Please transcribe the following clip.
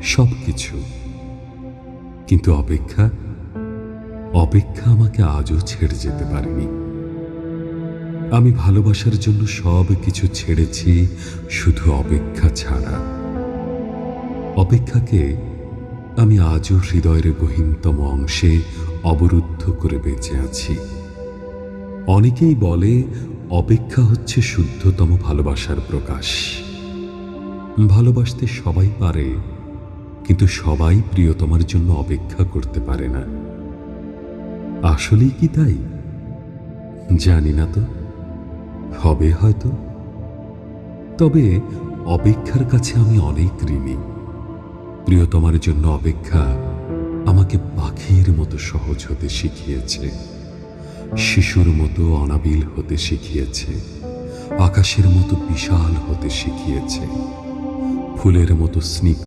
সবকিছু। কিন্তু অপেক্ষা অপেক্ষা আমাকে আজও ছেড়ে যেতে পারেনি। আমি ভালোবাসার জন্য সব কিছু ছেড়েছি, শুধু অপেক্ষা ছাড়া। অপেক্ষাকে আমি আজও হৃদয়ের গহীনতম অংশে অবরুদ্ধ করে বেঁচে আছি। অনেকেই বলে অপেক্ষা হচ্ছে শুদ্ধতম ভালোবাসার প্রকাশ। ভালোবাসতে সবাই পারে, কিন্তু সবাই প্রিয়তমার জন্য অপেক্ষা করতে পারে না। আসলেই কি তাই? জানি না তো, হবে হয়তো। তবে অপেক্ষার কাছে আমি অনেক ঋণী। প্রিয়তমার জন্য অপেক্ষা আমাকে পাখির মতো সহজ হতে শিখিয়েছে, শিশুর মতো অনাবিল হতে শিখিয়েছে, আকাশের মতো বিশাল হতে শিখিয়েছে, ফুলের মতো স্নিগ্ধ